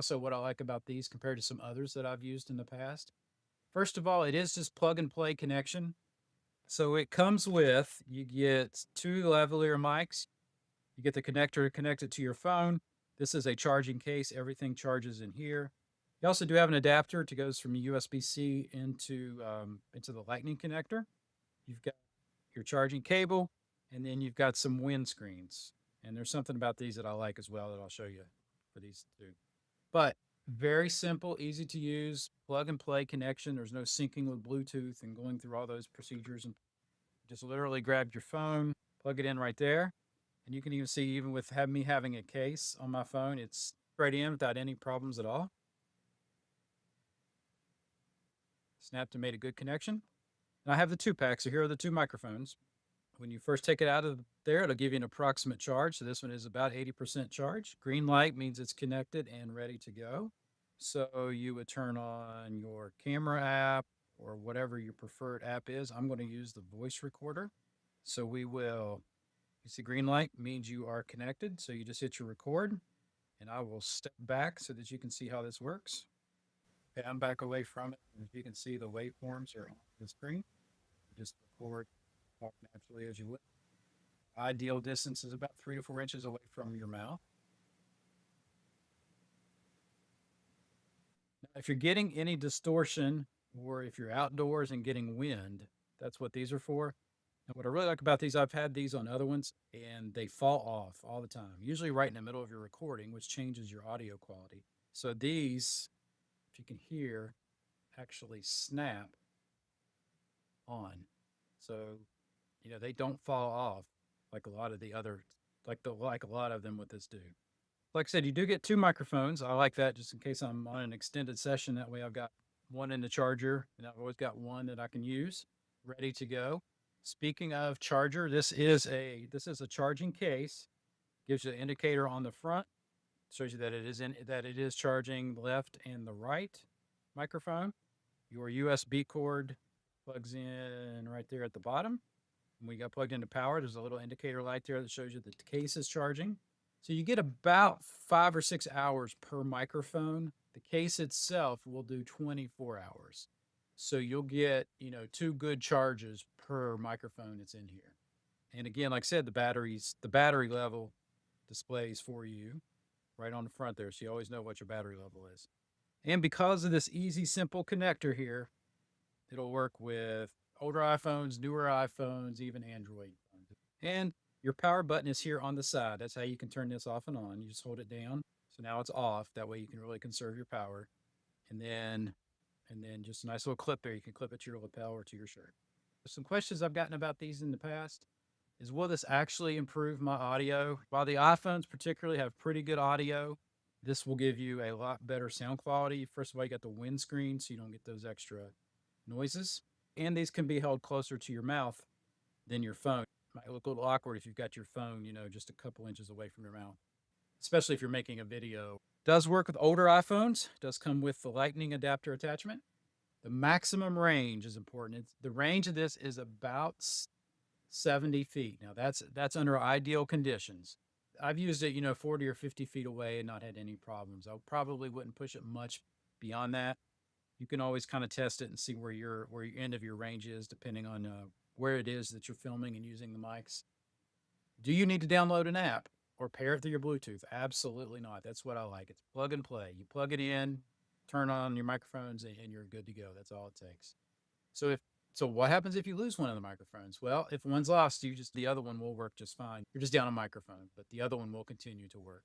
Also, what I like about these compared to some others that I've used in the past. First of all, it is just plug and play connection. So it comes with, you get two lavalier mics, you get the connector to connect it to your phone. This is a charging case. Everything charges in here. You also do have an adapter to goes from USB-C into the lightning connector. You've got your charging cable, and then you've got some windscreens. And there's something about these that I like as well that I'll show you for these two. But very simple, easy to use, plug and play connection. There's no syncing with Bluetooth and going through all those procedures. And just literally grab your phone, plug it in right there. And you can even see, even with me having a case on my phone, it's straight in without any problems at all. Snapped and made a good connection. And I have the 2-pack, so here are the 2 microphones. When you first take it out of there, it'll give you an approximate charge. So this one is about 80% charge. Green light means it's connected and ready to go. So you would turn on your camera app or whatever your preferred app is. I'm going to use the voice recorder. So you see green light means you are connected. So you just hit your record, and I will step back so that you can see how this works. Okay, I'm back away from it. And as you can see, the waveforms are on the screen. Just record, talk naturally as you would. Ideal distance is about 3 to 4 inches away from your mouth. Now, if you're getting any distortion, or if you're outdoors and getting wind, that's what these are for. And what I really like about these, I've had these on other ones, and they fall off all the time, usually right in the middle of your recording, which changes your audio quality. So these, if you can hear, actually snap on. So, they don't fall off like a lot of the other, like a lot of them with this do. Like I said, you do get 2 microphones. I like that just in case I'm on an extended session. That way I've got one in the charger, and I've always got one that I can use ready to go. Speaking of charger, this is a charging case. Gives you an indicator on the front. Shows you that it is charging the left and the right microphone. Your USB cord plugs in right there at the bottom. When we got plugged into power, there's a little indicator light there that shows you that the case is charging. So you get about 5 or 6 hours per microphone. The case itself will do 24 hours. So you'll get, 2 good charges per microphone that's in here. And again, like I said, the battery level displays for you right on the front there. So you always know what your battery level is. And because of this easy, simple connector here, it'll work with older iPhones, newer iPhones, even Android phones. And your power button is here on the side. That's how you can turn this off and on. You just hold it down. So now it's off. That way you can really conserve your power. And then just a nice little clip there. You can clip it to your lapel or to your shirt. Some questions I've gotten about these in the past is, will this actually improve my audio? While the iPhones particularly have pretty good audio, this will give you a lot better sound quality. First of all, you got the windscreen, so you don't get those extra noises. And these can be held closer to your mouth than your phone. It might look a little awkward if you've got your phone, just a couple inches away from your mouth, especially if you're making a video. Does work with older iPhones, does come with the lightning adapter attachment. The maximum range is important. The range of this is about 70 feet. Now that's under ideal conditions. I've used it, 40 or 50 feet away and not had any problems. I probably wouldn't push it much beyond that. You can always kind of test it and see where your end of your range is, depending on where it is that you're filming and using the mics. Do you need to download an app or pair it through your Bluetooth? Absolutely not. That's what I like. It's plug and play. You plug it in, turn on your microphones, and you're good to go. That's all it takes. So what happens if you lose one of the microphones? Well, if one's lost, the other one will work just fine. You're just down a microphone, but the other one will continue to work.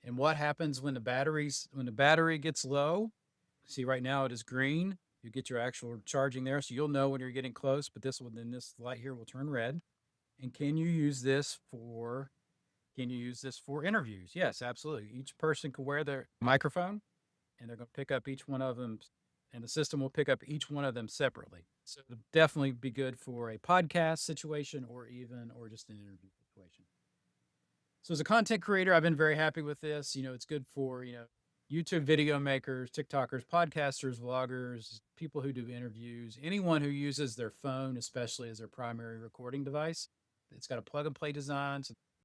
And what happens when the battery gets low? See, right now it is green. You get your actual charging there, so you'll know when you're getting close, but this light here will turn red. And can you use this for interviews? Yes, absolutely. Each person can wear their microphone, and they're going to pick up each one of them, and the system will pick up each one of them separately. So it'll definitely be good for a podcast situation or just an interview situation. So as a content creator, I've been very happy with this. It's good for, YouTube video makers, TikTokers, podcasters, vloggers, people who do interviews, anyone who uses their phone, especially as their primary recording device. It's got a plug and play design. So